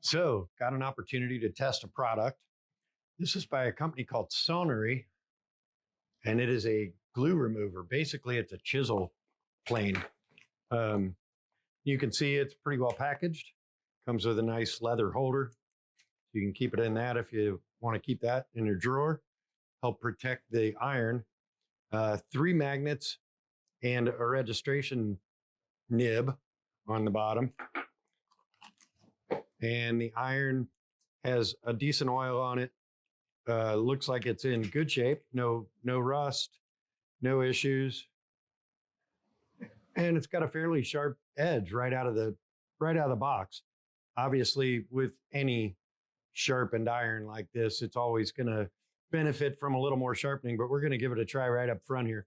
So, got an opportunity to test a product. This is by a company called Sawinery, and it is a glue remover. Basically, it's a chisel plane. You can see it's pretty well packaged. Comes with a nice leather holder. You can keep it in that if you want to keep that in your drawer. Help protect the iron. 3 magnets and a registration nib on the bottom. And the iron has a decent oil on it. Looks like it's in good shape. No rust, no issues. And it's got a fairly sharp edge right out of the box. Obviously, with any sharpened iron like this, it's always going to benefit from a little more sharpening, but we're going to give it a try right up front here.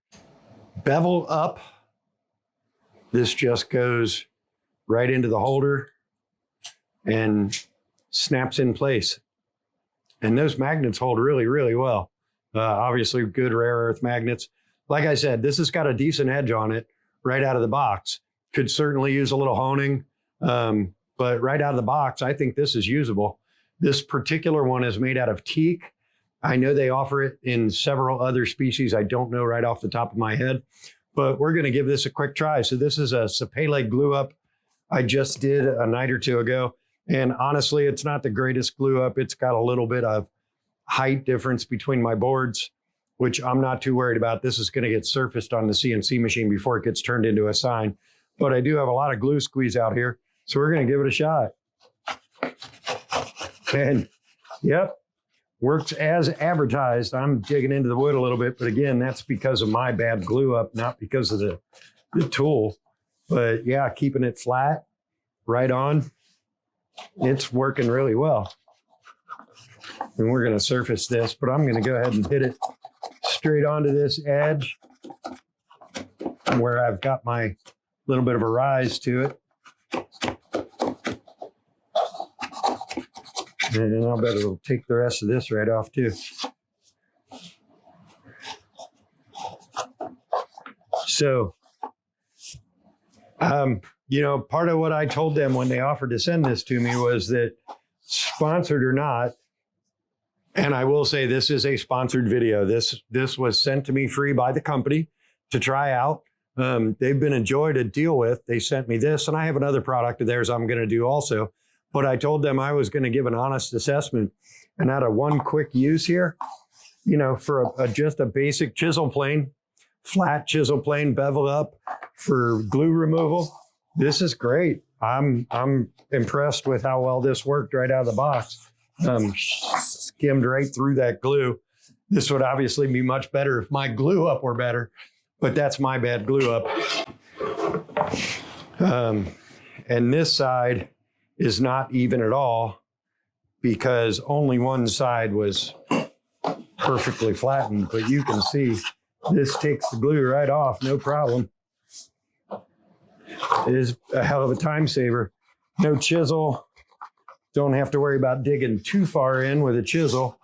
Bevel up. This just goes right into the holder and snaps in place. And those magnets hold really, really well. Obviously, good rare earth magnets. Like I said, this has got a decent edge on it right out of the box. Could certainly use a little honing, but right out of the box, I think this is usable. This particular one is made out of teak. I know they offer it in several other species. I don't know right off the top of my head, but we're going to give this a quick try. So this is a Sawinery glue up I just did a night or two ago. And honestly, it's not the greatest glue up. It's got a little bit of height difference between my boards, which I'm not too worried about. This is going to get surfaced on the CNC machine before it gets turned into a sign. But I do have a lot of glue squeeze out here, so we're going to give it a shot. And yep, works as advertised. I'm digging into the wood a little bit, but again, that's because of my bad glue up, not because of the tool. But yeah, keeping it flat, right on. It's working really well. And we're going to surface this, but I'm going to go ahead and hit it straight onto this edge where I've got my little bit of a rise to it. And I'll bet it'll take the rest of this right off too. So, you know, part of what I told them when they offered to send this to me was that, sponsored or not, and I will say this is a sponsored video. This was sent to me free by the company to try out. They've been a joy to deal with. They sent me this, and I have another product of theirs I'm going to do also. But I told them I was going to give an honest assessment. And out of one quick use here, you know, for just a basic chisel plane, flat chisel plane, bevel up for glue removal, this is great. I'm impressed with how well this worked right out of the box. Skimmed right through that glue. This would obviously be much better if my glue up were better, but that's my bad glue up. And this side is not even at all because only one side was perfectly flattened, but you can see this takes the glue right off, no problem. It is a hell of a time saver. No chisel. Don't have to worry about digging too far in with a chisel.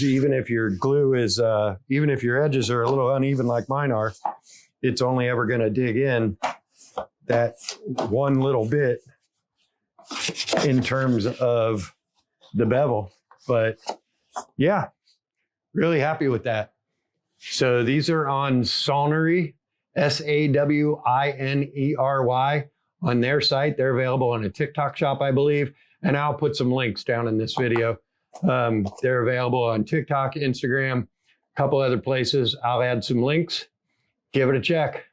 Even if your glue is, even if your edges are a little uneven like mine are, it's only ever going to dig in that one little bit in terms of the bevel. But yeah, really happy with that. So these are on Sawinery, Sawinery on their site. They're available on a TikTok shop, I believe. And I'll put some links down in this video. They're available on TikTok, Instagram, a couple other places. I'll add some links. Give it a check.